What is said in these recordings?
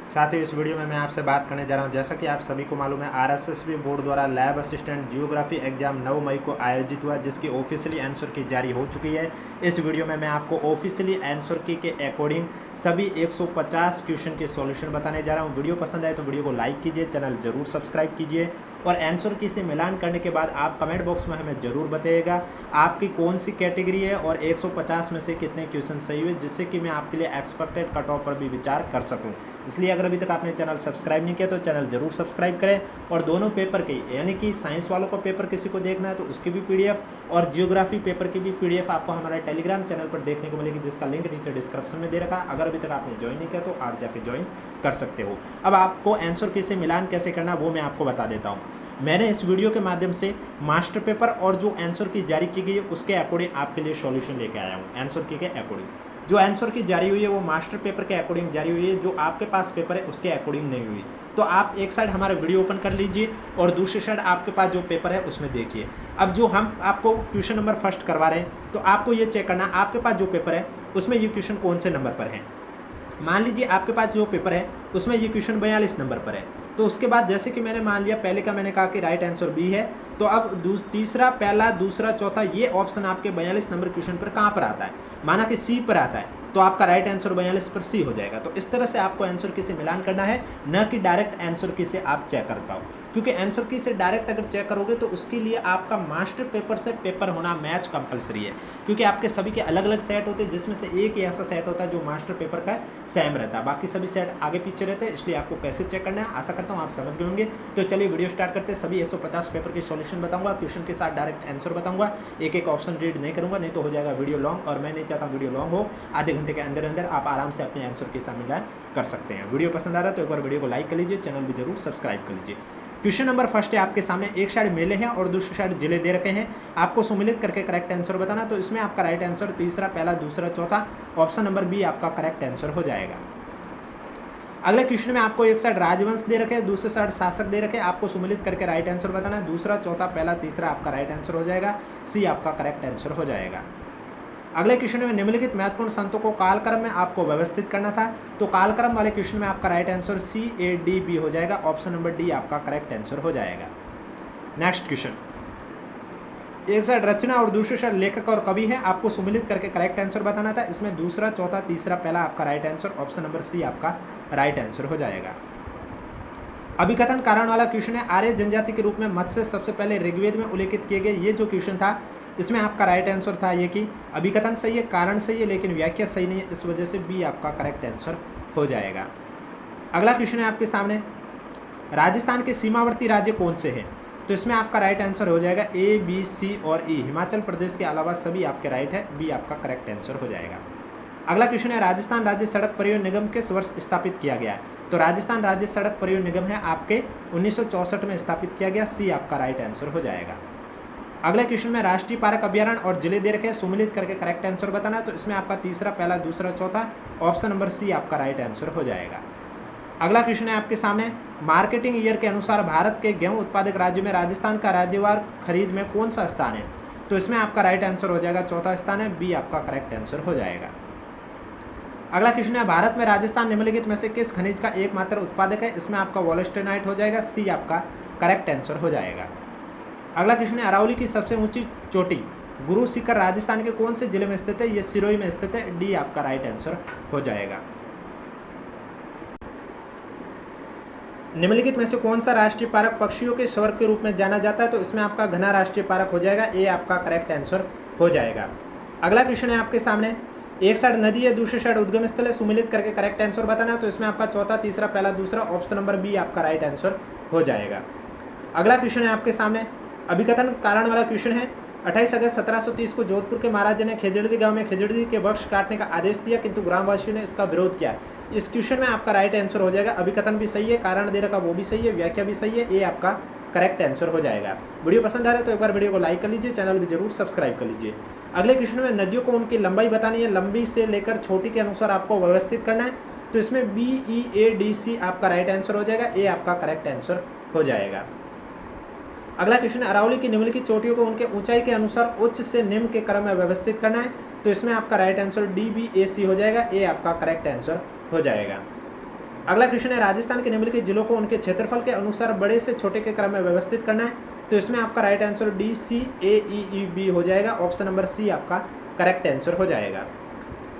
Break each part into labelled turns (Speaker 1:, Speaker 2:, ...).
Speaker 1: साथ ही इस वीडियो में मैं आपसे बात करने जा रहा हूं, जैसा कि आप सभी को मालूम है आरएसएसबी बोर्ड द्वारा लैब असिस्टेंट जियोग्राफी एग्जाम 9 मई को आयोजित हुआ, जिसकी ऑफिशियली आंसर की जारी हो चुकी है। इस वीडियो में मैं आपको ऑफिशियली आंसर की के अकॉर्डिंग सभी 150 क्वेश्चन के सॉल्यूशन बताने जा रहा हूं। वीडियो पसंद आए तो वीडियो को लाइक कीजिए, चैनल जरूर सब्सक्राइब कीजिए और आंसर की से मिलान करने के बाद आप कमेंट बॉक्स में हमें ज़रूर बताइएगा आपकी कौन सी कैटेगरी है और 150 में से कितने क्वेश्चन सही हुए, जिससे कि मैं आपके लिए एक्सपेक्टेड कट ऑफ पर भी विचार कर सकूं। इसलिए अगर अभी तक आपने चैनल सब्सक्राइब नहीं किया तो चैनल जरूर सब्सक्राइब करें और दोनों पेपर की, यानी कि साइंस वालों को पेपर किसी को देखना है तो उसकी भी पीडीएफ और जियोग्राफी पेपर की भी पीडीएफ आपको हमारे टेलीग्राम चैनल पर देखने को मिलेगी, जिसका लिंक नीचे डिस्क्रिप्शन में दे रखा है। अगर अभी तक आपने ज्वाइन नहीं किया तो आप जाके ज्वाइन कर सकते हो। अब आपको आंसर की से मिलान कैसे करना वो मैं आपको बता देता हूँ। मैंने इस वीडियो के माध्यम से मास्टर पेपर और जो आंसर की जारी की गई है उसके अकॉर्डिंग आपके लिए सॉल्यूशन लेके आया हूँ। आंसर की के अकॉर्डिंग जो आंसर की जारी हुई है वो मास्टर पेपर के अकॉर्डिंग जारी हुई है, जो आपके पास पेपर है उसके अकॉर्डिंग नहीं हुई। तो आप एक साइड हमारा वीडियो ओपन कर लीजिए और दूसरी साइड आपके पास जो पेपर है उसमें देखिए। अब जो हम आपको क्वेश्चन नंबर फर्स्ट करवा रहे हैं तो आपको ये चेक करना आपके पास जो पेपर है उसमें ये क्वेश्चन कौन से नंबर पर है। मान लीजिए आपके पास जो पेपर है उसमें ये क्वेश्चन 42 नंबर पर है, तो उसके बाद जैसे कि मैंने मान लिया पहले का मैंने कहा कि राइट आंसर बी है, तो अब तीसरा, पहला, दूसरा, चौथा ये ऑप्शन आपके 42 नंबर क्वेश्चन पर कहाँ पर आता है, माना कि सी पर आता है, तो आपका राइट आंसर 42 पर सी हो जाएगा। तो इस तरह से आपको आंसर की से मिलान करना है, न कि डायरेक्ट आंसर की से आप चेक कर पाओ, क्योंकि आंसर की से डायरेक्ट अगर चेक करोगे तो उसके लिए आपका मास्टर पेपर से पेपर होना मैच कंपलसरी है, क्योंकि आपके सभी के अलग अलग सेट होते हैं, जिसमें से एक ही ऐसा सेट होता है जो मास्टर पेपर का सेम रहता है, बाकी सभी सेट आगे पीछे रहते हैं। इसलिए आपको कैसे चेक करना है आशा करता हूँ आप समझ गए होंगे। तो चलिए वीडियो स्टार्ट करते हैं। सभी 150 पेपर के सॉल्यूशन बताऊंगा, क्वेश्चन के साथ डायरेक्ट आंसर बताऊंगा, एक एक ऑप्शन रीड नहीं करूंगा, नहीं तो हो जाएगा वीडियो लॉन्ग और मैं नहीं चाहता वीडियो लॉन्ग हो। आधे घंटे के अंदर अंदर आप आराम से अपने आंसर के साथ मिलान कर सकते हैं। वीडियो पसंद आ रहा है तो एक बार वीडियो को लाइक कर लीजिए, चैनल भी जरूर सब्सक्राइब कर लीजिए। क्वेश्चन नंबर फर्स्ट है आपके सामने, एक साइड मेले हैं और दूसरी साइड जिले दे रखे हैं, आपको सम्मिलित करके करेक्ट आंसर बताना। तो इसमें आपका राइट आंसर तीसरा, पहला, दूसरा, चौथा, ऑप्शन नंबर बी आपका करेक्ट आंसर हो जाएगा। अगले क्वेश्चन में आपको एक साइड राजवंश दे रखे, दूसरे साइड शासक दे रखे, आपको सम्मिलित करके राइट आंसर बताना है। दूसरा, चौथा, पहला, तीसरा आपका राइट आंसर हो जाएगा, सी आपका करेक्ट आंसर हो जाएगा। अगले क्वेश्चन में निम्नलिखित महत्वपूर्ण संतों को कालक्रम में आपको व्यवस्थित करना था, तो कालक्रम वाले क्वेश्चन में आपका right answer C A D B हो जाएगा, ऑप्शन नंबर डी आपका करेक्ट आंसर हो जाएगा। नेक्स्ट क्वेश्चन, एक साइड रचना और दूसरी साइड लेखक और कवि है, आपको सम्मिलित करके करेक्ट आंसर बताना था। इसमें दूसरा, चौथा, तीसरा, पहला आपका right answer, option number C आपका राइट आंसर हो जाएगा। अभिकथन कारण वाला क्वेश्चन है, आर्य जनजाति के रूप में मत्स्य सबसे पहले ऋग्वेद में उल्लेखित किए गए, ये जो क्वेश्चन था इसमें आपका राइट आंसर था ये कि अभिकथन सही है, कारण सही है, लेकिन व्याख्या सही नहीं है, इस वजह से बी आपका करेक्ट आंसर हो जाएगा। अगला क्वेश्चन है आपके सामने, राजस्थान के सीमावर्ती राज्य कौन से हैं, तो इसमें आपका राइट आंसर हो जाएगा ए, बी, सी और ई। हिमाचल प्रदेश के अलावा सभी आपके राइट है, बी आपका करेक्ट आंसर हो जाएगा। अगला क्वेश्चन है, राजस्थान राज्य सड़क परिवहन निगम किस वर्ष स्थापित किया गया है, तो राजस्थान राज्य सड़क परिवहन निगम है आपके 1964 में स्थापित किया गया, सी आपका राइट आंसर हो जाएगा। अगले क्वेश्चन में राष्ट्रीय पार्क अभ्यारण्य और जिले दे रखे, सम्मिलित करके करेक्ट आंसर बताना, तो इसमें आपका तीसरा, पहला, दूसरा, चौथा, ऑप्शन नंबर सी आपका राइट आंसर हो जाएगा। अगला क्वेश्चन है आपके सामने, मार्केटिंग ईयर के अनुसार भारत के गेहूं उत्पादक राज्य में राजस्थान का राज्यवार खरीद में कौन सा स्थान है, तो इसमें आपका राइट आंसर हो जाएगा चौथा स्थान है, बी आपका करेक्ट आंसर हो जाएगा। अगला क्वेश्चन है, भारत में राजस्थान निम्नलिखित में से किस खनिज का एकमात्र उत्पादक है, इसमें आपका वॉलस्टेनाइट हो जाएगा, सी आपका करेक्ट आंसर हो जाएगा। अगला क्वेश्चन है, अरावली की सबसे ऊंची चोटी गुरु शिखर राजस्थान के कौन से जिले में स्थित है, ये सिरोही में स्थित है, डी आपका राइट आंसर हो जाएगा। निम्नलिखित में से कौन सा राष्ट्रीय पार्क पक्षियों के स्वर्ग के रूप में जाना जाता है, तो इसमें आपका घना राष्ट्रीय पार्क हो जाएगा, ए आपका करेक्ट आंसर हो जाएगा। अगला क्वेश्चन है आपके सामने, एक साइड नदी है, दूसरी साइड उद्गम स्थल है, सम्मिलित करके करेक्ट आंसर बताना है, तो इसमें आपका चौथा, तीसरा, पहला, दूसरा, ऑप्शन नंबर बी आपका राइट आंसर हो जाएगा। अगला क्वेश्चन है आपके सामने, अभिकथन कारण वाला क्वेश्चन है, 28 अगस्त 1730 को जोधपुर के महाराजा ने खेजड़दी गांव में खेजड़दी के वृक्ष काटने का आदेश दिया, किंतु ग्रामवासियों ने इसका विरोध किया। इस क्वेश्चन में आपका राइट आंसर हो जाएगा, अभिकथन भी सही है, कारण दे रखा वो भी सही है, व्याख्या भी सही है, ये आपका करेक्ट आंसर हो जाएगा। वीडियो पसंद आ रहा है तो एक बार वीडियो को लाइक कर लीजिए, चैनल भी जरूर सब्सक्राइब कर लीजिए। अगले क्वेश्चन में नदियों को उनकी लंबाई बतानी है, लंबी से लेकर छोटी के अनुसार आपको व्यवस्थित करना है, तो इसमें बी, ई, ए, डी, सी आपका राइट आंसर हो जाएगा, ए आपका करेक्ट आंसर हो जाएगा। अगला क्वेश्चन है, अरावली की निम्नलिखित चोटियों को उनके ऊंचाई के अनुसार उच्च से निम्न के क्रम में व्यवस्थित करना है, तो इसमें आपका राइट आंसर डी, बी, ए, सी हो जाएगा, ए आपका करेक्ट आंसर हो जाएगा। अगला क्वेश्चन है राजस्थान के निम्नलिखित जिलों को उनके क्षेत्रफल के अनुसार बड़े से छोटे के क्रम में व्यवस्थित करना है। तो इसमें आपका राइट आंसर डी सी ए ई बी हो जाएगा। ऑप्शन नंबर सी आपका करेक्ट आंसर हो जाएगा।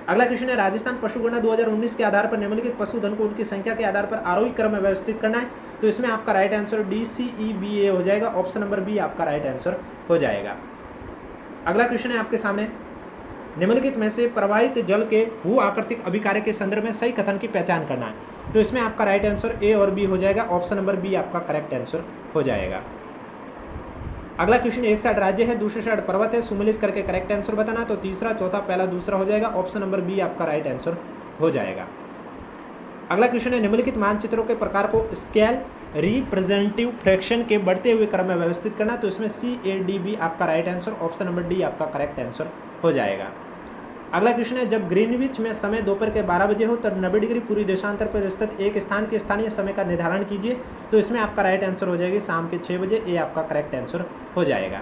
Speaker 1: अगला क्वेश्चन है राजस्थान पशुगणना 2019 के आधार पर निम्नलिखित पशुधन को उनकी संख्या के आधार पर आरोही क्रम में व्यवस्थित करना है। तो इसमें आपका right answer D C E B A हो जाएगा। ऑप्शन नंबर बी आपका राइट आंसर हो जाएगा। अगला क्वेश्चन है आपके सामने निम्नलिखित में से प्रवाहित जल के भू आकृतिक अभिकार्य के संदर्भ में सही कथन की पहचान करना है। तो इसमें आपका राइट आंसर ए और बी हो जाएगा। ऑप्शन नंबर बी आपका करेक्ट आंसर हो जाएगा। अगला क्वेश्चन एक साइड राज्य है दूसरी साइड पर्वत है, सुमिलित करके करेक्ट आंसर बताना। तो तीसरा चौथा पहला दूसरा हो जाएगा। ऑप्शन नंबर बी आपका राइट आंसर हो जाएगा। अगला क्वेश्चन है निम्नलिखित मानचित्रों के प्रकार को स्केल रिप्रेजेंटेटिव फ्रैक्शन के बढ़ते हुए क्रम में व्यवस्थित करना। तो इसमें सी ए डी बी आपका right answer. Option number D आपका करेक्ट आंसर हो जाएगा। अगला क्वेश्चन है जब ग्रीनविच में समय दोपहर के 12 बजे हो तब 90 डिग्री पूरी देशांतर पर स्थित एक स्थान के स्थानीय समय का निर्धारण कीजिए। तो इसमें आपका राइट आंसर हो जाएगी शाम के 6 बजे। ये आपका करेक्ट आंसर हो जाएगा।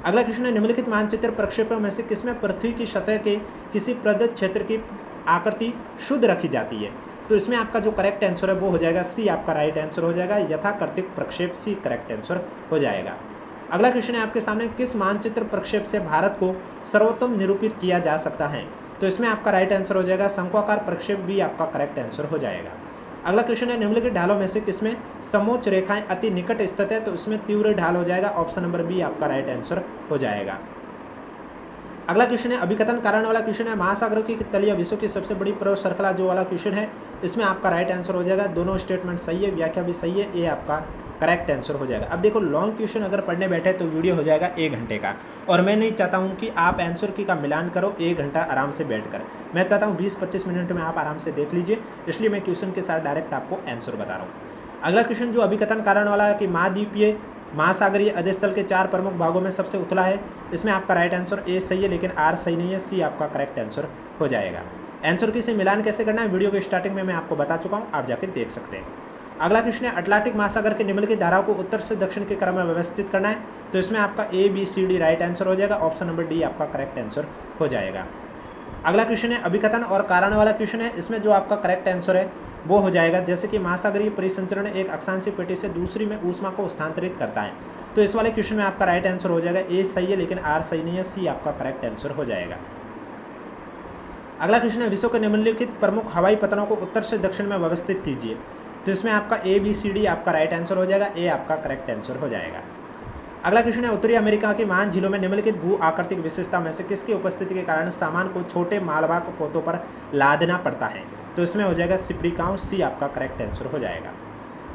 Speaker 1: अगला क्वेश्चन है निम्नलिखित मानचित्र प्रक्षेपों में से किसमें पृथ्वी की सतह के किसी प्रदत्त क्षेत्र की आकृति शुद्ध रखी जाती है। तो इसमें आपका जो करेक्ट आंसर है वो हो जाएगा सी आपका राइट आंसर हो जाएगा। यथाकृतिक प्रक्षेप सी करेक्ट आंसर हो जाएगा। अगला क्वेश्चन है आपके सामने किस मानचित्र प्रक्षेप से भारत को सर्वोत्तम निरूपित किया जा सकता है। तो इसमें आपका राइट आंसर हो जाएगा शंक्वाकार प्रक्षेप बी आपका करेक्ट आंसर हो जाएगा। अगला क्वेश्चन है निम्नलिखित ढालों में से किसमें समोच्च रेखाएं अति निकट स्थित है। तो इसमें तीव्र ढाल हो जाएगा। ऑप्शन नंबर बी आपका राइट आंसर हो जाएगा। अगला क्वेश्चन है अभिकथन कारण वाला क्वेश्चन है महासागरों की तलीय विश्व की सबसे बड़ी प्रवेश श्रृंखला जो वाला क्वेश्चन है इसमें आपका राइट आंसर हो जाएगा। दोनों स्टेटमेंट सही है, व्याख्या भी सही है। ये आपका करेक्ट आंसर हो जाएगा। अब देखो लॉन्ग क्वेश्चन अगर पढ़ने बैठे तो वीडियो हो जाएगा 1 घंटे का, और मैं नहीं चाहता हूँ कि आप आंसर की का मिलान करो 1 घंटा आराम से बैठकर। मैं चाहता हूँ 20-25 मिनट में आप आराम से देख लीजिए, इसलिए मैं क्वेश्चन के साथ डायरेक्ट आपको आंसर बता रहा हूँ। अगला क्वेश्चन जो अभिकथन कारण वाला है कि महाद्वीपीय महासागरीय अधस्थल के 4 प्रमुख भागों में सबसे उथला है। इसमें आपका राइट आंसर ए सही है लेकिन आर सही नहीं है। सी आपका करेक्ट आंसर हो जाएगा। आंसर की से मिलान कैसे करना है वीडियो के स्टार्टिंग में मैं आपको बता चुका हूँ, आप जाके देख सकते हैं। अगला क्वेश्चन है अटलांटिक महासागर के निम्नलिखित धाराओं को उत्तर से दक्षिण के क्रम में व्यवस्थित करना है। तो इसमें आपका A B C D right answer हो जाएगा। ऑप्शन नंबर डी आपका करेक्ट आंसर हो जाएगा। अगला क्वेश्चन है अभिकथन और कारण वाला क्वेश्चन है। इसमें जो आपका करेक्ट आंसर है वो हो जाएगा जैसे कि महासागरीय परिसंचरण एक अक्षांशीय पेटी से दूसरी में ऊष्मा को स्थानांतरित करता है। तो इस वाले क्वेश्चन में आपका राइट आंसर हो जाएगा ए सही है लेकिन आर सही नहीं है। सी आपका करेक्ट आंसर हो जाएगा। अगला क्वेश्चन है विश्व के निम्नलिखित प्रमुख हवाई पतनों को उत्तर से दक्षिण में व्यवस्थित कीजिए। तो इसमें आपका ए बी सी डी आपका राइट आंसर हो जाएगा। ए आपका करेक्ट आंसर हो जाएगा। अगला क्वेश्चन है उत्तरी अमेरिका की महान झीलों में निम्नलिखित भू आकृतिक विशेषता में से किसकी उपस्थिति के कारण सामान को छोटे मालवाहक पोतों पर लादना पड़ता है। तो इसमें हो जाएगा सिप्रिकाओं। सी आपका करेक्ट आंसर हो जाएगा।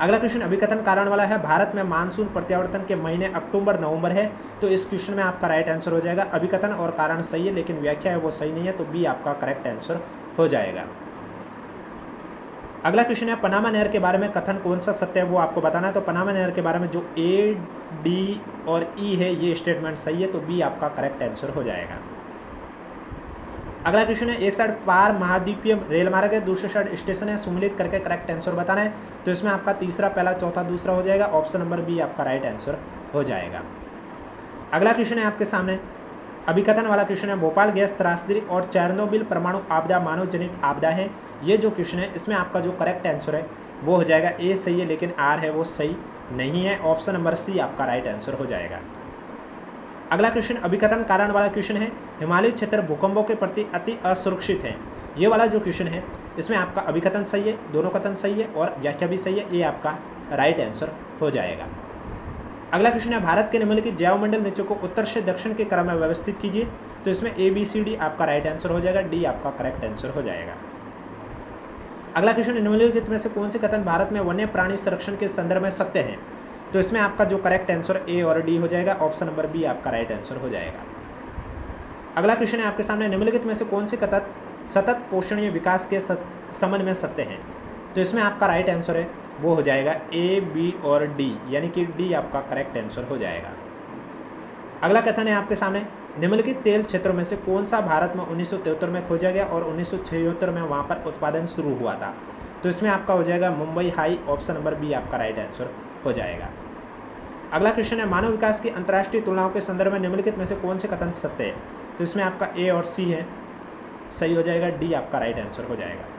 Speaker 1: अगला क्वेश्चन अभिकथन कारण वाला है भारत में मानसून प्रत्यावर्तन के महीने अक्टूबर नवंबर है। तो इस क्वेश्चन में आपका राइट आंसर हो जाएगा अभिकथन और कारण सही है लेकिन व्याख्या है वो सही नहीं है। तो बी आपका करेक्ट आंसर हो जाएगा। अगला क्वेश्चन है पनामा नहर के बारे में कथन कौन सा सत्य है वो आपको बताना है। तो पनामा नहर के बारे में जो ए डी और ई है ये स्टेटमेंट सही है। तो बी आपका करेक्ट आंसर हो जाएगा। अगला क्वेश्चन है एक साइड पार महाद्वीपीय रेल मार्ग है दूसरे साइड स्टेशन है, सुमिलित करके करेक्ट आंसर बताना है। तो इसमें आपका तीसरा पहला चौथा दूसरा हो जाएगा। ऑप्शन नंबर बी आपका राइट आंसर हो जाएगा। अगला क्वेश्चन है आपके सामने अभिकथन वाला क्वेश्चन है भोपाल गैस त्रासदी और चेरनोबिल परमाणु आपदा मानव जनित आपदा है। ये जो क्वेश्चन है इसमें आपका जो करेक्ट आंसर है वो हो जाएगा ए सही है लेकिन आर है वो सही नहीं है। ऑप्शन नंबर सी आपका राइट आंसर हो जाएगा। अगला क्वेश्चन अभिकथन कारण वाला क्वेश्चन है हिमालयी क्षेत्र भूकंपों के प्रति अति असुरक्षित है। ये वाला जो क्वेश्चन है इसमें आपका अभिकथन सही है, दोनों कथन सही है और व्याख्या भी सही है। ये आपका राइट आंसर हो जाएगा। अगला क्वेश्चन है भारत के निम्नलिखित जैवमंडल नीचे को उत्तर से दक्षिण के क्रम में व्यवस्थित कीजिए। तो इसमें ए बी सी डी आपका राइट आंसर हो जाएगा। डी आपका करेक्ट आंसर हो जाएगा। अगला क्वेश्चन निम्नलिखित में से कौन से कथन भारत में वन्य प्राणी संरक्षण के संदर्भ में सत्य है। तो इसमें आपका जो करेक्ट आंसर ए और डी हो जाएगा। ऑप्शन नंबर बी आपका राइट आंसर हो जाएगा। अगला क्वेश्चन है आपके सामने निम्नलिखित में से कौन से कथन सतत पोषणीय विकास के संबंध में सत्य हैं। तो इसमें आपका राइट आंसर है वो हो जाएगा ए बी और डी यानी कि डी आपका करेक्ट आंसर हो जाएगा। अगला कथन है आपके सामने निम्नलिखित तेल क्षेत्रों में से कौन सा भारत में 1973 में खोजा गया और 1976 में वहाँ पर उत्पादन शुरू हुआ था। तो इसमें आपका हो जाएगा Mumbai high. Option number B आपका राइट आंसर हो जाएगा। अगला क्वेश्चन है मानव विकास की अंतर्राष्ट्रीय तुलनाओं के संदर्भ में निम्नलिखित में से कौन से कथन सत्य है। तो इसमें आपका ए और सी है सही हो जाएगा। डी आपका राइट आंसर हो जाएगा।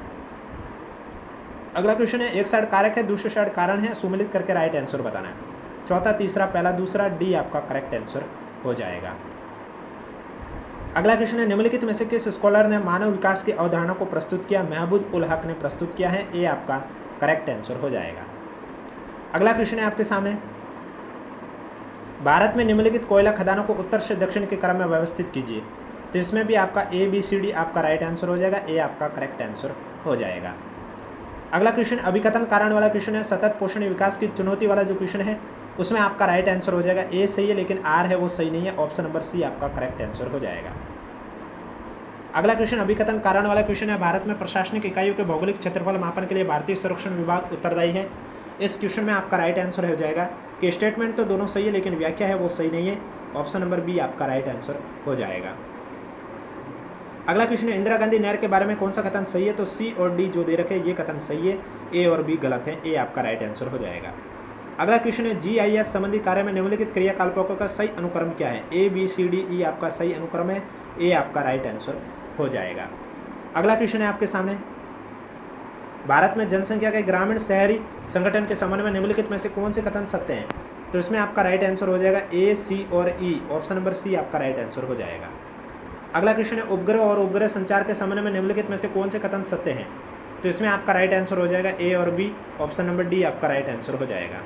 Speaker 1: अगला क्वेश्चन है एक साइड कारक है दूसरी साइड कारण है, सुमेलित करके राइट आंसर बताना है। चौथा, तीसरा, पहला, दूसरा, डी आपका करेक्ट आंसर हो जाएगा। अगला क्वेश्चन है निम्नलिखित में से किस स्कॉलर ने मानव विकास की अवधारणा को प्रस्तुत किया? महबूब उल हक ने प्रस्तुत किया है, ये आपका करेक्ट आंसर हो जाएगा। अगला क्वेश्चन है आपके सामने, भारत में निम्नलिखित कोयला खदानों को उत्तर से दक्षिण के क्रम में व्यवस्थित कीजिए। तो इसमें भी आपका ABCD आपका राइट आंसर हो जाएगा, ए आपका करेक्ट आंसर हो जाएगा। अगला क्वेश्चन अभिकथन कारण वाला क्वेश्चन है, सतत पोषण विकास की चुनौती वाला जो क्वेश्चन है उसमें आपका राइट आंसर हो जाएगा ए सही है लेकिन आर है वो सही नहीं है, ऑप्शन नंबर सी आपका करेक्ट आंसर हो जाएगा। अगला क्वेश्चन अभिकथन कारण वाला क्वेश्चन है, भारत में प्रशासनिक इकाइयों के भौगोलिक क्षेत्रफल मापन के लिए भारतीय सर्वेक्षण विभाग उत्तरदायी है। इस क्वेश्चन में आपका राइट आंसर हो जाएगा कि स्टेटमेंट तो दोनों सही है लेकिन व्याख्या है वो सही नहीं है, ऑप्शन नंबर बी आपका राइट आंसर हो जाएगा। अगला क्वेश्चन है इंदिरा गांधी नहर के बारे में कौन सा कथन सही है? तो सी और डी जो दे रखे ये कथन सही है, ए और बी गलत है, ए आपका राइट आंसर हो जाएगा। अगला क्वेश्चन है GIS संबंधी कार्य में निम्नलिखित क्रियाकलापों का सही अनुक्रम क्या है? ABCDE आपका सही अनुक्रम है, ए आपका राइट आंसर हो जाएगा। अगला क्वेश्चन है आपके सामने, भारत में जनसंख्या के ग्रामीण शहरी संगठन के संबंध में निम्नलिखित में से कौन से कथन सत्य हैं? तो इसमें आपका राइट आंसर हो जाएगा A, C और E, ऑप्शन नंबर सी आपका राइट आंसर हो जाएगा। अगला क्वेश्चन है उपग्रह और उपग्रह संचार के संबंध में निम्नलिखित में से कौन से कथन सत्य हैं? तो इसमें आपका राइट आंसर हो जाएगा ए और बी, ऑप्शन नंबर डी आपका राइट आंसर हो जाएगा।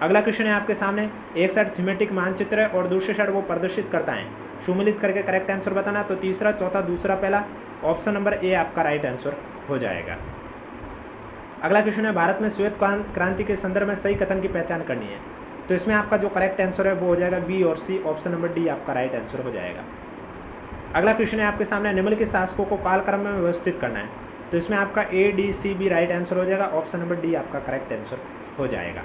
Speaker 1: अगला क्वेश्चन है आपके सामने, एक साइड थीमेटिक मानचित्र है और दूसरी साइड वो प्रदर्शित करता है, सुमेलित करके करेक्ट आंसर बताना। तो तीसरा, चौथा, दूसरा, पहला, ऑप्शन नंबर ए आपका राइट आंसर हो जाएगा। अगला क्वेश्चन है भारत में श्वेत क्रांति के संदर्भ में सही कथन की पहचान करनी है। तो इसमें आपका जो करेक्ट आंसर है वो हो जाएगा बी और सी, ऑप्शन नंबर डी आपका राइट आंसर हो जाएगा। अगला क्वेश्चन है आपके सामने, निम्नलिखित शासकों को कालक्रम में व्यवस्थित करना है। तो इसमें आपका ADCB राइट आंसर हो जाएगा, ऑप्शन नंबर डी आपका करेक्ट आंसर हो जाएगा।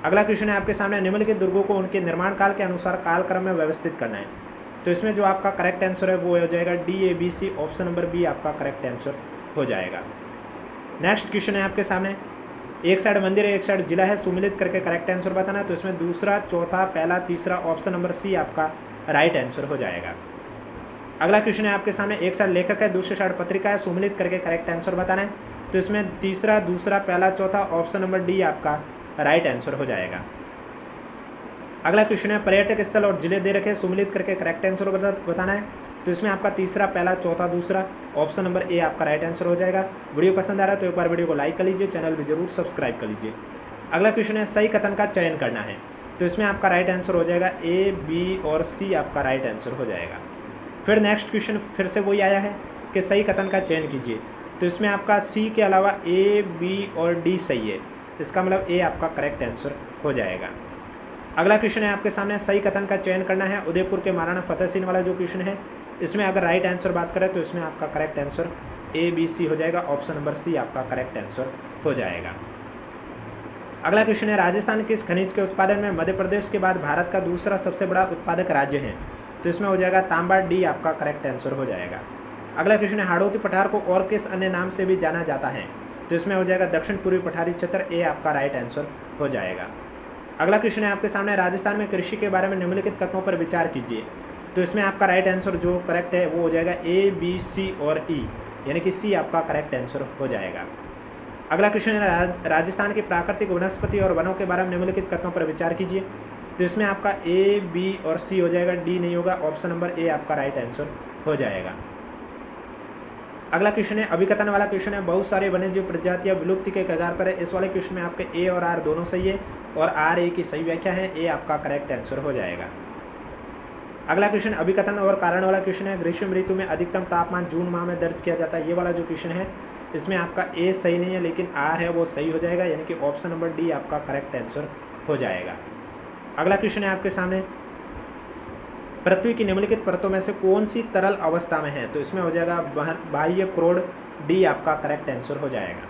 Speaker 1: अगला क्वेश्चन है आपके सामने, निम्नलिखित दुर्गों को उनके निर्माण काल के अनुसार कालक्रम में व्यवस्थित करना है। तो इसमें जो आपका करेक्ट आंसर है वो हो जाएगा DABC, ऑप्शन नंबर बी आपका करेक्ट आंसर हो जाएगा। नेक्स्ट क्वेश्चन है आपके सामने, एक साइड मंदिर है एक साइड जिला है, सुमेलित करके करेक्ट आंसर बताना है। तो इसमें दूसरा, चौथा, पहला, तीसरा, ऑप्शन नंबर सी आपका राइट आंसर हो जाएगा। अगला क्वेश्चन है आपके सामने, एक साइड लेखक है दूसरी साइड पत्रिका है, सुमेलित करके करेक्ट आंसर बताना है। तो इसमें तीसरा, दूसरा, पहला, चौथा, ऑप्शन नंबर डी आपका राइट आंसर हो जाएगा। अगला क्वेश्चन है पर्यटक स्थल और जिले दे रखे, सुमेलित करके करेक्ट आंसर बताना है। तो इसमें आपका तीसरा, पहला, चौथा, दूसरा, ऑप्शन नंबर ए आपका राइट आंसर हो जाएगा। वीडियो पसंद आ रहा है तो एक बार वीडियो को लाइक कर लीजिए, चैनल भी जरूर सब्सक्राइब कर लीजिए। अगला क्वेश्चन है सही कथन का चयन करना है। तो इसमें आपका राइट आंसर हो जाएगा ए, बी और सी आपका राइट आंसर हो जाएगा। फिर नेक्स्ट क्वेश्चन फिर से वही आया है कि सही कथन का चयन कीजिए। तो इसमें आपका सी के अलावा ए, बी और डी सही है, इसका मतलब ए आपका करेक्ट आंसर हो जाएगा। अगला क्वेश्चन है आपके सामने, सही कथन का चयन करना है। उदयपुर के महाराणा फतेह सिंह वाला जो क्वेश्चन है इसमें अगर राइट आंसर बात करें तो इसमें आपका करेक्ट आंसर ABC हो जाएगा, ऑप्शन नंबर सी आपका करेक्ट आंसर हो जाएगा। अगला क्वेश्चन है राजस्थान किस खनिज के उत्पादन में मध्य प्रदेश के बाद भारत का दूसरा सबसे बड़ा उत्पादक राज्य है? तो इसमें हो जाएगा तांबा, डी आपका करेक्ट आंसर हो जाएगा। अगला क्वेश्चन है हाड़ौती पठार को और किस अन्य नाम से भी जाना जाता है? तो इसमें हो जाएगा दक्षिण पूर्वी पठारी क्षेत्र, ए आपका राइट आंसर हो जाएगा। अगला क्वेश्चन है आपके सामने, राजस्थान में कृषि के बारे में निम्नलिखित कथनों पर विचार कीजिए। तो इसमें आपका राइट आंसर जो करेक्ट है वो हो जाएगा ए, बी, सी और ई, यानी कि सी आपका करेक्ट आंसर हो जाएगा। अगला क्वेश्चन है राजस्थान की प्राकृतिक वनस्पति और वनों के बारे में निम्नलिखित कथनों पर विचार कीजिए। तो इसमें आपका ए, बी और सी हो जाएगा, डी नहीं होगा, ऑप्शन नंबर ए आपका राइट आंसर हो जाएगा। अगला क्वेश्चन है अभिकथन वाला क्वेश्चन है, बहुत सारे वन्यजीव प्रजातियां विलुप्ति के कगार पर है। इस वाले क्वेश्चन में आपके ए और आर दोनों सही है और आर ए की सही व्याख्या है, ए आपका करेक्ट आंसर हो जाएगा। अगला क्वेश्चन अभिकथन और कारण वाला क्वेश्चन है, ग्रीष्म ऋतु में अधिकतम तापमान जून माह में दर्ज किया जाता है। ये वाला जो क्वेश्चन है इसमें आपका ए सही नहीं है लेकिन आर है वो सही हो जाएगा, यानी कि ऑप्शन नंबर डी आपका करेक्ट आंसर हो जाएगा। अगला क्वेश्चन है आपके सामने, पृथ्वी की निम्नलिखित परतों में से कौन सी तरल अवस्था में है? तो इसमें हो जाएगा बाह्य क्रोड, डी आपका करेक्ट आंसर हो जाएगा।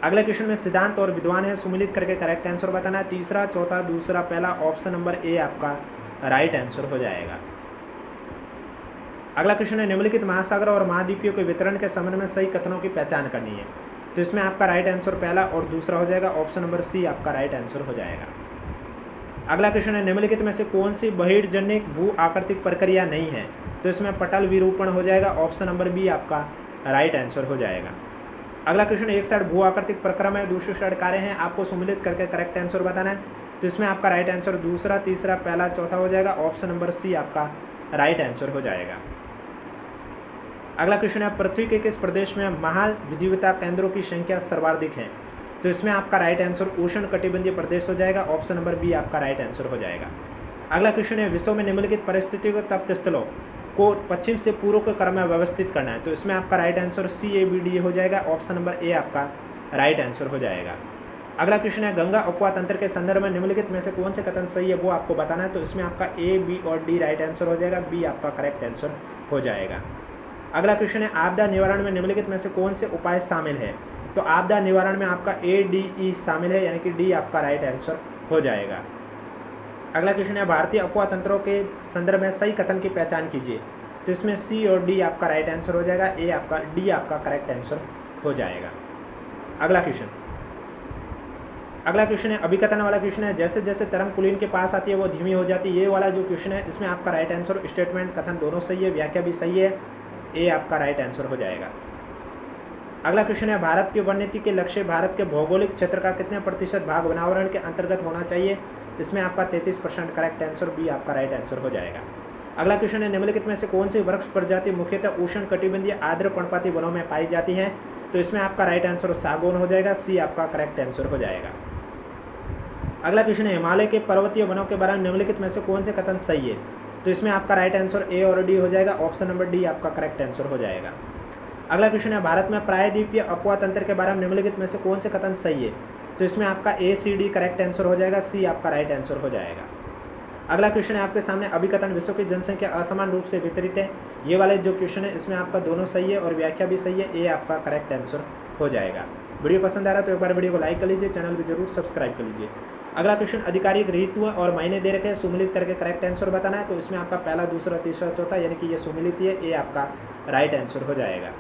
Speaker 1: अगले क्वेश्चन में सिद्धांत और विद्वान है, सुमेलित करके करेक्ट आंसर बताना है। तीसरा, चौथा, दूसरा, पहला, ऑप्शन नंबर ए आपका राइट आंसर हो जाएगा। अगला क्वेश्चन है निम्नलिखित महासागर और महाद्वीपों के वितरण के संबंध में सही कथनों की पहचान करनी है। तो इसमें आपका राइट आंसर पहला और दूसरा हो जाएगा, ऑप्शन नंबर सी आपका राइट आंसर हो जाएगा। अगला क्वेश्चन है निम्नलिखित में से कौन सी बहिर्जनिक भू आकृतिक प्रक्रिया नहीं है? तो इसमें पटल विरूपण हो जाएगा, ऑप्शन नंबर बी आपका राइट आंसर हो जाएगा। अगला क्वेश्चन, एक साइड भू आकृतिक प्रक्रम है, दूसरी साइड कार्य है, आपको सम्मिलित करके करेक्ट आंसर बताना है। तो इसमें आपका राइट आंसर दूसरा, तीसरा, पहला, चौथा हो जाएगा। ऑप्शन नंबर सी आपका राइट आंसर हो जाएगा। अगला क्वेश्चन है, पृथ्वी के किस प्रदेश में महाविद्युतता केंद्रों की संख्या सर्वाधिक है? तो इसमें आपका राइट आंसर उष्ण कटिबंधीय प्रदेश हो जाएगा। ऑप्शन नंबर बी आपका राइट आंसर हो जाएगा। अगला क्वेश्चन है, विश्व में निम्नलिखित परिस्थितियों तप्त स्थलों को पश्चिम से पूर्व के क्रम में व्यवस्थित करना है। तो इसमें आपका राइट आंसर CABD हो जाएगा। ऑप्शन नंबर ए आपका राइट आंसर हो जाएगा। अगला क्वेश्चन है, गंगा उपवा तंत्र के संदर्भ में निम्नलिखित में से कौन से कथन सही है वो आपको बताना है। तो इसमें आपका A, B और D राइट आंसर हो जाएगा। बी आपका करेक्ट आंसर हो जाएगा। अगला क्वेश्चन है, आपदा निवारण में निम्नलिखित में से कौन से उपाय शामिल है? तो आपदा निवारण में आपका A, D, E शामिल है, यानी कि डी आपका राइट आंसर हो जाएगा। अगला क्वेश्चन है, भारतीय अफवाह तंत्रों के संदर्भ में सही कथन की पहचान कीजिए। तो इसमें C और D आपका राइट आंसर हो जाएगा। D आपका करेक्ट आंसर हो जाएगा। अगला क्वेश्चन है, अभिकथन वाला क्वेश्चन है, जैसे जैसे तरंग कुलीन के पास आती है वो धीमी हो जाती है। ये वाला जो क्वेश्चन है इसमें आपका राइट आंसर स्टेटमेंट कथन दोनों सही है, व्याख्या भी सही है। ए आपका राइट आंसर हो जाएगा। अगला क्वेश्चन है, भारत की वन नीति के लक्ष्य भारत के भौगोलिक क्षेत्र का कितने प्रतिशत भाग वनावरण के अंतर्गत होना चाहिए? इसमें आपका 33% करेक्ट आंसर, बी आपका राइट आंसर हो जाएगा। अगला क्वेश्चन है, निम्नलिखित में से कौन सी वृक्ष प्रजाति मुख्यतः उष्ण कटिबंधीय आर्द्र पर्णपाती वनों में पाई जाती है? तो इसमें आपका राइट आंसर सागौन हो जाएगा। सी आपका करेक्ट आंसर हो जाएगा। अगला क्वेश्चन है, हिमालय के पर्वतीय वनों के बारे में निम्नलिखित में से कौन से कथन सही है? तो इसमें आपका राइट आंसर ए और डी हो जाएगा। ऑप्शन नंबर डी आपका करेक्ट आंसर हो जाएगा। अगला क्वेश्चन है, भारत में प्रायद्वीपीय अफवाह तंत्र के बारे में निम्नलिखित में से कौन से कथन सही है? तो इसमें आपका ACD करेक्ट आंसर हो जाएगा। सी आपका राइट आंसर हो जाएगा। अगला क्वेश्चन है आपके सामने, अभिकथन विश्व की जनसंख्या असमान रूप से वितरित है। ये वाले जो क्वेश्चन है इसमें आपका दोनों सही है और व्याख्या भी सही है। ए आपका करेक्ट आंसर हो जाएगा। वीडियो पसंद आ रहा है तो एक बार वीडियो को लाइक कर लीजिए, चैनल भी जरूर सब्सक्राइब कर लीजिए। अगला क्वेश्चन, आधिकारिक ऋतु और महीने दे रखे हैं, सुमिलित करके करेक्ट आंसर बताना है। तो इसमें आपका पहला, दूसरा, तीसरा, चौथा, यानी कि ये सुमिलित है। ए आपका राइट आंसर हो जाएगा।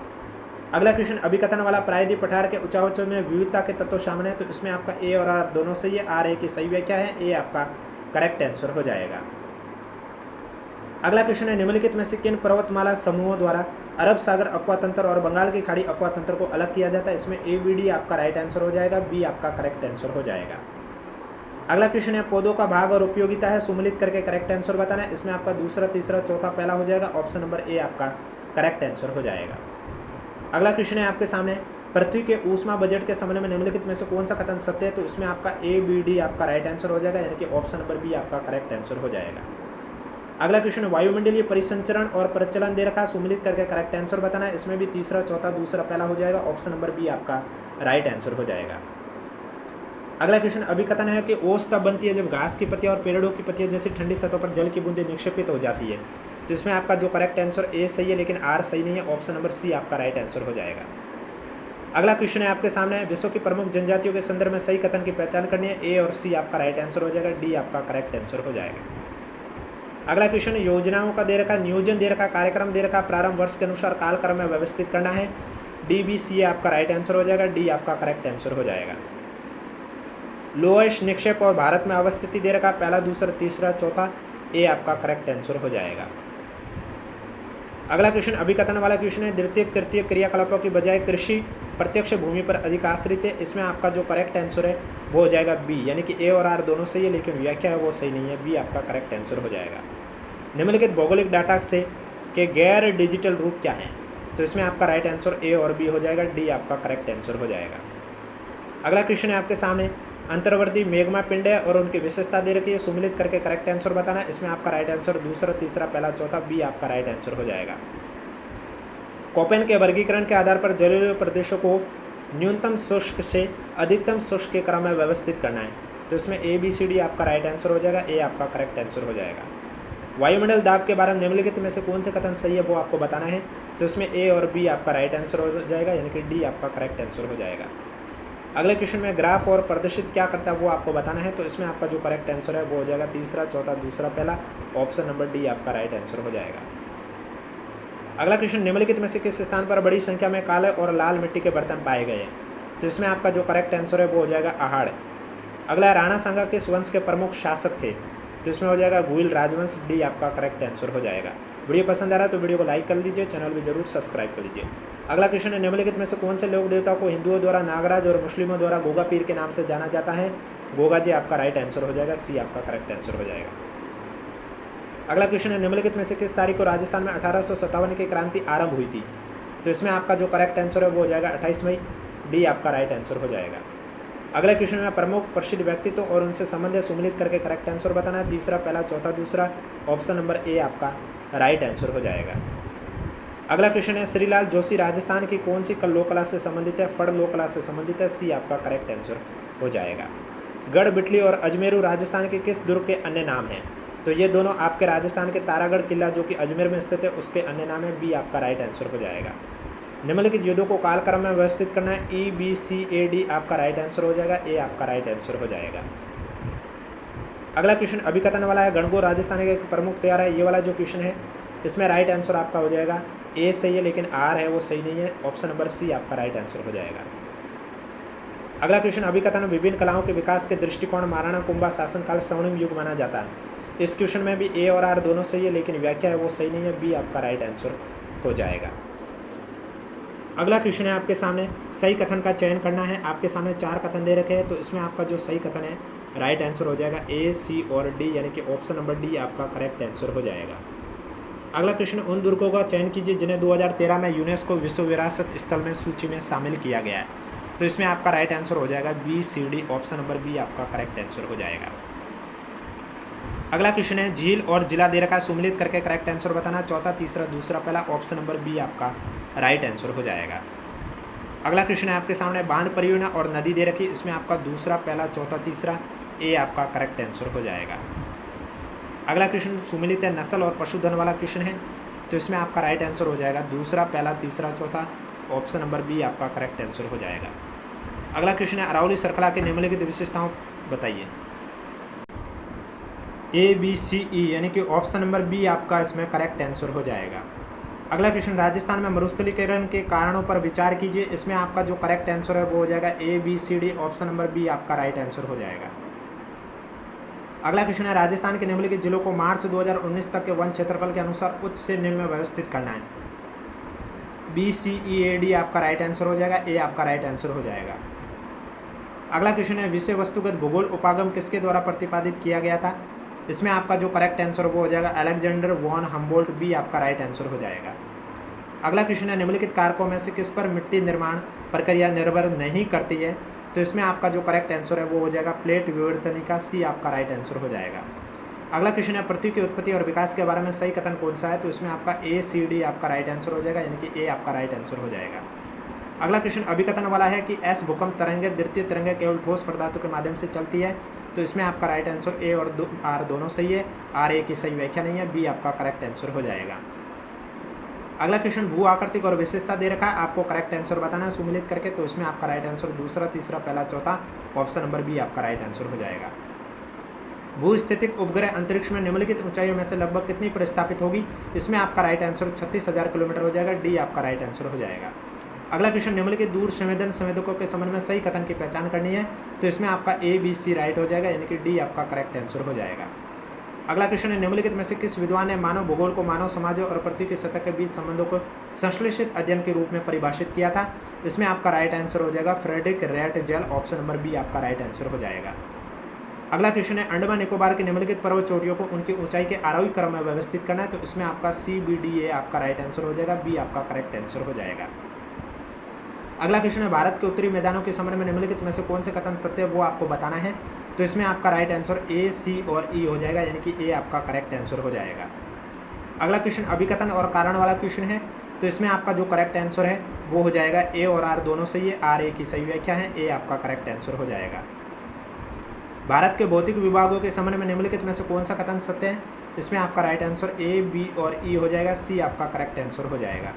Speaker 1: अगला क्वेश्चन, अभिकथन वाला प्रायद्वीप पठार के उच्चावचों में विविधता के तत्व शामिल है। तो इसमें आपका ए और आर दोनों सही है। आर ए की सही व्याख्या है। ए आपका करेक्ट आंसर हो जाएगा। अगला क्वेश्चन है, निम्नलिखित में से किन पर्वतमाला समूहों द्वारा अरब सागर अफवाह तंत्र और बंगाल की खाड़ी अफवाह तंत्र को अलग किया जाता है? इसमें ABD आपका राइट आंसर हो जाएगा। बी आपका करेक्ट आंसर हो जाएगा। अगला क्वेश्चन है, पौधों का भाग और उपयोगिता है, सुमिलित करके करेक्ट आंसर बताना है। इसमें आपका दूसरा, तीसरा, चौथा, पहला हो जाएगा। ऑप्शन नंबर ए आपका करेक्ट आंसर हो जाएगा। अगला क्वेश्चन है आपके सामने, पृथ्वी के ऊष्मा बजट के संबंध में निम्नलिखित में से कौन सा कथन सत्य है? तो इसमें आपका ABD आपका राइट आंसर हो जाएगा, यानी कि ऑप्शन नंबर बी आपका करेक्ट आंसर हो जाएगा। अगला क्वेश्चन, वायुमंडलीय परिसंचरण और प्रचलन दे रखा, सुमिलित करके करेक्ट आंसर बताना है। इसमें भी तीसरा, चौथा, दूसरा, पहला हो जाएगा। ऑप्शन नंबर बी आपका राइट आंसर हो जाएगा। अगला क्वेश्चन, अभिकथन है कि ओस तब बनती है जब घास की पत्तियां और पेड़ों की पत्तियां जैसी ठंडी सतहों पर जल की बूंदें निक्षेपित हो जाती है। तो इसमें आपका जो करेक्ट आंसर ए सही है, लेकिन आर सही नहीं है। ऑप्शन नंबर सी आपका राइट आंसर हो जाएगा। अगला क्वेश्चन है आपके सामने, विश्व की प्रमुख जनजातियों के संदर्भ में सही कथन की पहचान करनी है। ए और सी आपका राइट आंसर हो जाएगा। डी आपका करेक्ट आंसर हो जाएगा। अगला क्वेश्चन, योजनाओं का दे रखा, नियोजन दे रखा, कार्यक्रम दे रखा, प्रारंभ वर्ष के अनुसार कालक्रम में व्यवस्थित करना है। DBC आपका राइट आंसर हो जाएगा। डी आपका करेक्ट आंसर हो जाएगा। लोएस्ट निक्षेप और भारत में अवस्थिति दे रखा, पहला, दूसरा, तीसरा, चौथा। ए आपका करेक्ट आंसर हो जाएगा। अगला क्वेश्चन, अभिकथन वाला क्वेश्चन है, द्वितीय तृतीय क्रियाकलापों की बजाय कृषि प्रत्यक्ष भूमि पर अधिक आश्रित है। इसमें आपका जो करेक्ट आंसर है वो हो जाएगा बी, यानी कि ए और आर दोनों सही है, लेकिन व्याख्या है वो सही नहीं है। बी आपका करेक्ट आंसर हो जाएगा। निम्नलिखित भौगोलिक डाटा से के गैर डिजिटल रूप क्या हैं? तो इसमें आपका राइट आंसर ए और बी हो जाएगा। डी आपका करेक्ट आंसर हो जाएगा। अगला क्वेश्चन है आपके सामने, अंतर्वर्ती मेग्मा पिंड है और उनकी विशेषता दे रखी है, सुमिलित करके करेक्ट आंसर बताना है। इसमें आपका राइट आंसर दूसरा, तीसरा, पहला, चौथा। बी आपका राइट आंसर हो जाएगा। कोपेन के वर्गीकरण के आधार पर जलीय प्रदेशों को न्यूनतम शुष्क से अधिकतम शुष्क के क्रम में व्यवस्थित करना है। तो इसमें ABCD आपका राइट आंसर हो जाएगा। ए आपका करेक्ट आंसर हो जाएगा। वायुमंडल दाब के बारे में निम्नलिखित में से कौन से कथन सही है वो आपको बताना है। तो इसमें ए और बी आपका राइट आंसर हो जाएगा, यानी कि डी आपका करेक्ट आंसर हो जाएगा। अगले क्वेश्चन में ग्राफ और प्रदर्शित क्या करता है वो आपको बताना है। तो इसमें आपका जो करेक्ट आंसर है वो हो जाएगा तीसरा, चौथा, दूसरा, पहला। ऑप्शन नंबर डी आपका राइट आंसर हो जाएगा। अगला क्वेश्चन, निम्नलिखित में से किस स्थान पर बड़ी संख्या में काले और लाल मिट्टी के बर्तन पाए गए हैं? तो इसमें आपका जो करेक्ट आंसर है वो हो जाएगा आहड़। अगला, राणा सांगा किस वंश के प्रमुख शासक थे? तो इसमें हो जाएगा गुइल राजवंश। डी आपका करेक्ट आंसर हो जाएगा। वीडियो पसंद आ रहा है तो वीडियो को लाइक कर लीजिए, चैनल भी जरूर सब्सक्राइब कर लीजिए। अगला क्वेश्चन है, निम्नलिखित में से कौन से लोक देवता को हिंदुओं द्वारा नागराज और मुस्लिमों द्वारा गोगा पीर के नाम से जाना जाता है? गोगा जी आपका राइट आंसर हो जाएगा, सी आपका करेक्ट आंसर हो जाएगा। अगला क्वेश्चन है, निम्नलिखित में से किस तारीख को राजस्थान में 1857 की क्रांति आरंभ हुई थी? तो इसमें आपका जो करेक्ट आंसर है वो हो जाएगा 28 मई, डी आपका राइट आंसर हो जाएगा। अगला क्वेश्चन में प्रमुख प्रसिद्ध व्यक्तित्व और उनसे संबंधित सुमिलित करके करेक्ट आंसर बताना है। तीसरा, पहला, चौथा, दूसरा, ऑप्शन नंबर ए आपका राइट आंसर हो जाएगा। अगला क्वेश्चन है, श्रीलाल जोशी राजस्थान की कौन सी लोक कला से संबंधित है? फड़ लोक कला से संबंधित है, सी आपका करेक्ट आंसर हो जाएगा। गढ़ बिटली और अजमेरू राजस्थान के किस दुर्ग के अन्य नाम हैं? तो ये दोनों आपके राजस्थान के तारागढ़ किला जो कि अजमेर में स्थित है उसके अन्य नाम है, बी आपका राइट आंसर हो जाएगा। निम्नलिखित युद्धों को कालक्रम में व्यवस्थित करना है, E B C A D आपका राइट आंसर हो जाएगा, ए आपका राइट आंसर हो जाएगा। अगला क्वेश्चन अभिकथन वाला है, गणगौर राजस्थान का एक प्रमुख त्योहार है। ये वाला जो क्वेश्चन है इसमें राइट आंसर आपका हो जाएगा, ए सही है लेकिन आर है वो सही नहीं है, ऑप्शन नंबर सी आपका राइट आंसर हो जाएगा। अगला क्वेश्चन अभिकथन विभिन्न कलाओं के विकास के दृष्टिकोण महाराणा कुंभा शासनकाल स्वर्णिम युग माना जाता है। इस क्वेश्चन में भी ए और आर दोनों सही है लेकिन व्याख्या है वो सही नहीं है, बी आपका राइट आंसर हो जाएगा। अगला क्वेश्चन है आपके सामने, सही कथन का चयन करना है। आपके सामने 4 कथन दे रखे हैं तो इसमें आपका जो सही कथन है राइट आंसर हो जाएगा ए, सी और डी, यानी कि ऑप्शन नंबर डी आपका करेक्ट आंसर हो जाएगा। अगला क्वेश्चन, उन दुर्गों का चयन कीजिए जिन्हें 2013 में यूनेस्को विश्व विरासत स्थल में सूची में शामिल किया गया है। तो इसमें आपका राइट आंसर हो जाएगा B, C, D, option number B आपका करेक्ट आंसर हो जाएगा। अगला क्वेश्चन है, झील और जिला दे रखा है, सुमिलित करके करेक्ट आंसर बताना। चौथा, तीसरा, दूसरा, पहला, ऑप्शन नंबर बी आपका राइट आंसर हो जाएगा। अगला क्वेश्चन है आपके सामने, बांध परियोजना और नदी दे रखी है, इसमें आपका दूसरा, पहला, चौथा, तीसरा, ए आपका करेक्ट आंसर हो जाएगा। अगला क्वेश्चन सुमिलित है, नस्ल और पशुधन वाला क्वेश्चन है, तो इसमें आपका राइट आंसर हो जाएगा दूसरा, पहला, तीसरा, चौथा, ऑप्शन नंबर बी आपका करेक्ट आंसर हो जाएगा। अगला क्वेश्चन है, अरावली श्रृंखला की निम्नलिखित विशेषताओं बताइए। ए, बी, सी, ई, यानी कि ऑप्शन नंबर बी आपका इसमें करेक्ट आंसर हो जाएगा। अगला क्वेश्चन, राजस्थान में मरुस्थलीकरण के कारणों पर विचार कीजिए, इसमें आपका जो करेक्ट आंसर है वो हो जाएगा ए, B, C, D, option number B आपका राइट आंसर हो जाएगा। अगला क्वेश्चन है, राजस्थान के निम्नलिखित जिलों को मार्च 2019 तक के वन क्षेत्रफल के अनुसार उच्च से निम्न में व्यवस्थित करना है। बी, सी, ई, ए, डी आपका राइट आंसर हो जाएगा, ए आपका राइट आंसर हो जाएगा। अगला क्वेश्चन है, विषय वस्तुगत भूगोल उपागम किसके द्वारा प्रतिपादित किया गया था? इसमें आपका जो करेक्ट आंसर वो हो जाएगा अलेक्जेंडर वॉन हम्बोल्ट, बी आपका राइट आंसर हो जाएगा। अगला क्वेश्चन है, निम्नलिखित कारकों में से किस पर मिट्टी निर्माण प्रक्रिया निर्भर नहीं करती है? तो इसमें आपका जो करेक्ट आंसर है वो हो जाएगा प्लेट विवर्तनिका, सी आपका राइट आंसर हो जाएगा। अगला क्वेश्चन है, पृथ्वी की उत्पत्ति और विकास के बारे में सही कथन कौन सा है? तो इसमें आपका ए, सी, डी आपका राइट आंसर हो जाएगा, यानी कि ए आपका राइट आंसर हो जाएगा। अगला क्वेश्चन अभिकथन वाला है कि एस भूकंप तरंगे द्वितीय तरंगे केवल ठोस पदार्थों के माध्यम से चलती है। तो इसमें आपका राइट आंसर ए और आर दोनों सही है, आर ए की सही व्याख्या नहीं है, बी आपका करेक्ट आंसर हो जाएगा। अगला क्वेश्चन भू आकृतिक और विशेषता दे रखा है, आपको करेक्ट आंसर बताना है सुमिलित करके। तो इसमें आपका राइट आंसर दूसरा, तीसरा, पहला, चौथा, ऑप्शन नंबर बी आपका राइट आंसर हो जाएगा। भूस्थितिक उपग्रह अंतरिक्ष में निम्नलिखित ऊंचाइयों में से लगभग कितनी पर स्थापित होगी? इसमें आपका राइट आंसर 36,000 किलोमीटर हो जाएगा, डी आपका राइट आंसर हो जाएगा। अगला क्वेश्चन, निम्नलिखित दूर संवेदकों के संबंध में सही कथन की पहचान करनी है। तो इसमें आपका ए, बी, सी राइट हो जाएगा, यानी कि डी आपका करेक्ट आंसर हो जाएगा। अगला क्वेश्चन है, निम्नलिखित में से किस विद्वान ने मानव भूगोल को मानव समाजों और पृथ्वी की सतह के बीच संबंधों को संश्लेषित अध्ययन के रूप में परिभाषित किया था? इसमें आपका राइट आंसर हो जाएगा फ्रेडरिक रैटजेल, ऑप्शन नंबर बी आपका राइट आंसर हो जाएगा। अगला क्वेश्चन है, अंडमान निकोबार की निम्नलिखित पर्वत चोटियों को उनकी ऊंचाई के आरोही क्रम में व्यवस्थित करना है। तो इसमें आपका सी, बी, डी, ए आपका राइट आंसर हो जाएगा, बी आपका करेक्ट आंसर हो जाएगा। अगला क्वेश्चन है, भारत के उत्तरी मैदानों के संबंध में निम्नलिखित में से कौन से कथन सत्य है वो आपको बताना है। तो इसमें आपका राइट आंसर ए, सी और ई हो जाएगा, यानी कि ए आपका करेक्ट आंसर हो जाएगा। अगला क्वेश्चन अभिकथन और कारण वाला क्वेश्चन है। तो इसमें आपका जो करेक्ट आंसर है वो हो जाएगा ए और आर दोनों सही है, आर ए की सही व्याख्या है, ए आपका करेक्ट आंसर हो जाएगा। भारत के भौतिक विभागों के संबंध में निम्नलिखित में से कौन सा कथन सत्य है? इसमें आपका राइट आंसर ए, बी और ई हो जाएगा, सी आपका करेक्ट आंसर हो जाएगा।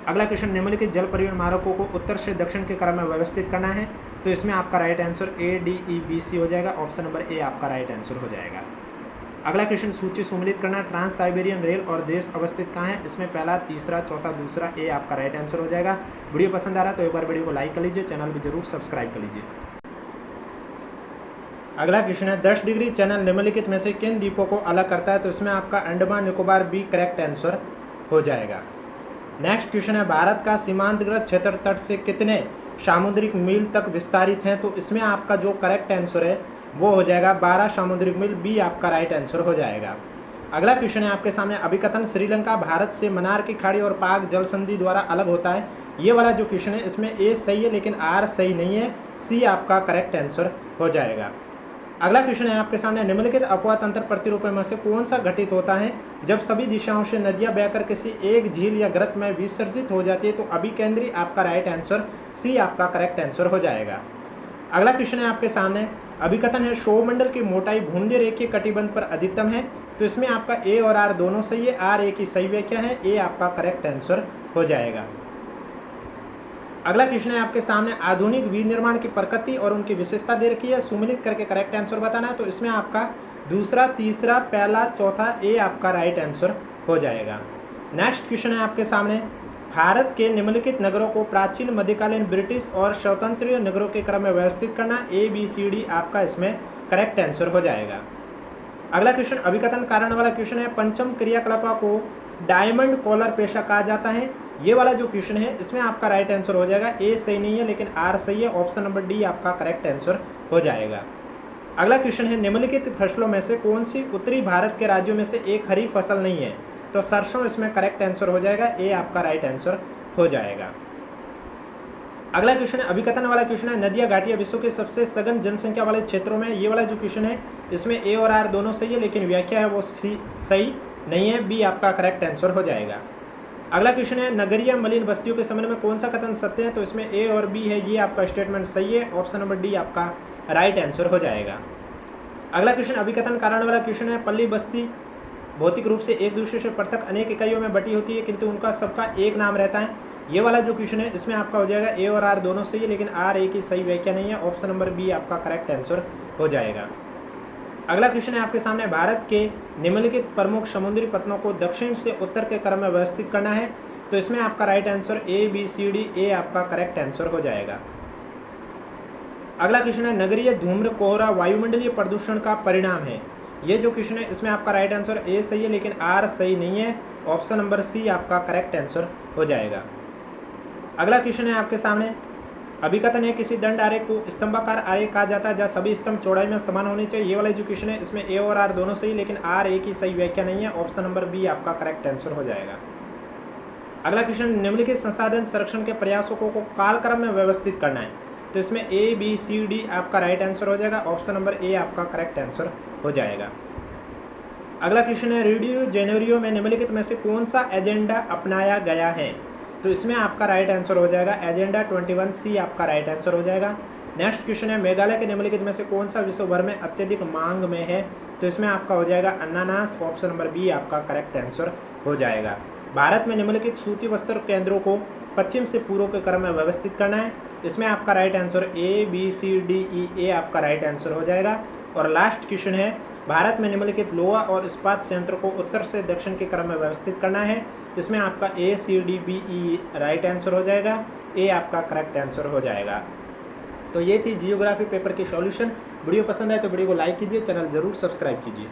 Speaker 1: अगला क्वेश्चन, निम्नलिखित जल परिवहन मार्गों को उत्तर से दक्षिण के क्रम में व्यवस्थित करना है। तो इसमें आपका right answer A, D, E, B, C हो जाएगा, ऑप्शन नंबर ए आपका राइट आंसर हो जाएगा। अगला क्वेश्चन, सूची सुमिलित करना, ट्रांस साइबेरियन रेल और देश अवस्थित कहाँ है? इसमें पहला, तीसरा, चौथा, दूसरा, ए आपका राइट आंसर हो जाएगा। वीडियो पसंद आ रहा है तो एक बार वीडियो को लाइक कर लीजिए, चैनल भी जरूर सब्सक्राइब कर लीजिए। अगला क्वेश्चन है 10 डिग्री चैनल निम्नलिखित में से किन द्वीपों को अलग करता है? तो इसमें आपका Andaman Nicobar B correct answer हो जाएगा। नेक्स्ट क्वेश्चन है भारत का सीमांतगत क्षेत्र तट से कितने सामुद्रिक मील तक विस्तारित हैं? तो इसमें आपका जो करेक्ट आंसर है वो हो जाएगा 12 सामुद्रिक मील, बी आपका राइट आंसर हो जाएगा। अगला क्वेश्चन है आपके सामने अभिकथन श्रीलंका भारत से मन्नार की खाड़ी और पाक जल संधि द्वारा अलग होता है। ये वाला जो क्वेश्चन है इसमें ए सही है लेकिन आर सही नहीं है, सी आपका करेक्ट आंसर हो जाएगा। अगला क्वेश्चन है आपके सामने निम्नलिखित अपवाद तंत्र प्रतिरूपों में से कौन सा घटित होता है जब सभी दिशाओं से नदियां बहकर किसी एक झील या ग्रत में विसर्जित हो जाती है? तो अभिकेंद्री आपका राइट आंसर, सी आपका करेक्ट आंसर हो जाएगा। अगला क्वेश्चन है आपके सामने अभिकथन है सौरमंडल की मोटाई भूमध्य रेखीय कटिबंध पर अधिकतम है। तो इसमें आपका ए और आर दोनों सही है, आर ए की सही व्याख्या है, ए आपका करेक्ट आंसर हो जाएगा। अगला क्वेश्चन है आपके सामने आधुनिक विनिर्माण की प्रकृति और उनकी विशेषता दे रखी है, सुमिलित करके करेक्ट आंसर बताना है। तो इसमें आपका दूसरा, तीसरा, पहला, चौथा, ए आपका राइट आंसर हो जाएगा। नेक्स्ट क्वेश्चन है आपके सामने भारत के निम्नलिखित नगरों को प्राचीन मध्यकालीन ब्रिटिश और स्वतंत्र नगरों के क्रम में व्यवस्थित करना, ए बी सी डी आपका इसमें करेक्ट आंसर हो जाएगा। अगला क्वेश्चन अभिकथन कारण वाला क्वेश्चन है पंचम क्रियाकलापों को डायमंड कॉलर पेशा कहा जाता है। ये वाला जो क्वेश्चन है इसमें आपका राइट आंसर हो जाएगा, ए सही नहीं है लेकिन आर सही है, ऑप्शन नंबर डी आपका करेक्ट आंसर हो जाएगा। अगला क्वेश्चन है निम्नलिखित फसलों में से कौन सी उत्तरी भारत के राज्यों में से एक खरीफ फसल नहीं है? तो सरसों इसमें करेक्ट आंसर हो जाएगा, ए आपका राइट आंसर हो जाएगा। अगला क्वेश्चन है अभिकथन वाला क्वेश्चन है नदियां घाटियां विश्व के सबसे सघन जनसंख्या वाले क्षेत्रों में। ये वाला जो क्वेश्चन है इसमें ए और आर दोनों सही है लेकिन व्याख्या है वो सी सही नहीं है, बी आपका करेक्ट आंसर हो जाएगा। अगला क्वेश्चन है नगरीय मलिन बस्तियों के संबंध में कौन सा कथन सत्य है? तो इसमें ए और बी है, ये आपका स्टेटमेंट सही है, ऑप्शन नंबर डी आपका राइट आंसर हो जाएगा। अगला क्वेश्चन अभिकथन कारण वाला क्वेश्चन है पल्ली बस्ती भौतिक रूप से एक दूसरे से पृथक अनेक इकाइयों में बटी होती है किंतु उनका सबका एक नाम रहता है। ये वाला जो क्वेश्चन है इसमें आपका हो जाएगा ए और आर दोनों सही है लेकिन आर ए की सही व्याख्या नहीं है, ऑप्शन नंबर बी आपका करेक्ट आंसर हो जाएगा। अगला क्वेश्चन है आपके सामने भारत के निम्नलिखित प्रमुख समुद्री पत्तनों को दक्षिण से उत्तर के क्रम में व्यवस्थित करना है। तो इसमें आपका right answer A B C D, A आपका करेक्ट आंसर हो जाएगा। अगला क्वेश्चन है नगरीय धूम्र कोहरा वायुमंडलीय प्रदूषण का परिणाम है। ये जो क्वेश्चन है इसमें आपका राइट आंसर ए सही है लेकिन आर सही नहीं है, ऑप्शन नंबर सी आपका करेक्ट आंसर हो जाएगा। अगला क्वेश्चन है आपके सामने अभिकथन है किसी दंड आरेख को स्तंभाकार आरेख कहा जाता है जहाँ सभी स्तंभ चौड़ाई में समान होनी चाहिए। ये वाला जो क्वेश्चन है इसमें ए और आर दोनों सही लेकिन आर ए की सही व्याख्या नहीं है, ऑप्शन नंबर बी आपका करेक्ट आंसर हो जाएगा। अगला क्वेश्चन निम्नलिखित संसाधन संरक्षण के प्रयासों को कालक्रम में व्यवस्थित करना है। तो इसमें ए बी सी डी आपका राइट आंसर हो जाएगा, ऑप्शन नंबर ए आपका करेक्ट आंसर हो जाएगा। अगला क्वेश्चन है रियो जेनेरियो में निम्नलिखित में से कौन सा एजेंडा अपनाया गया है? तो इसमें आपका राइट आंसर हो जाएगा एजेंडा 21 सी आपका राइट आंसर हो जाएगा। नेक्स्ट क्वेश्चन है मेघालय के निम्नलिखित में से कौन सा विश्व भर में अत्यधिक मांग में है? तो इसमें आपका हो जाएगा अनानास, ऑप्शन नंबर बी आपका करेक्ट आंसर हो जाएगा। भारत में निम्नलिखित सूती वस्त्र केंद्रों को पश्चिम से पूर्व के क्रम में व्यवस्थित करना है। इसमें आपका right answer A B C D E, A आपका राइट आंसर हो जाएगा। और लास्ट क्वेश्चन है भारत में निम्नलिखित लोहा और इस्पात संयंत्र को उत्तर से दक्षिण के क्रम में व्यवस्थित करना है। इसमें आपका A C D B E right answer हो जाएगा, ए आपका करेक्ट आंसर हो जाएगा। तो ये थी जियोग्राफी पेपर की सॉल्यूशन। वीडियो पसंद आए तो वीडियो को लाइक कीजिए, चैनल जरूर सब्सक्राइब कीजिए।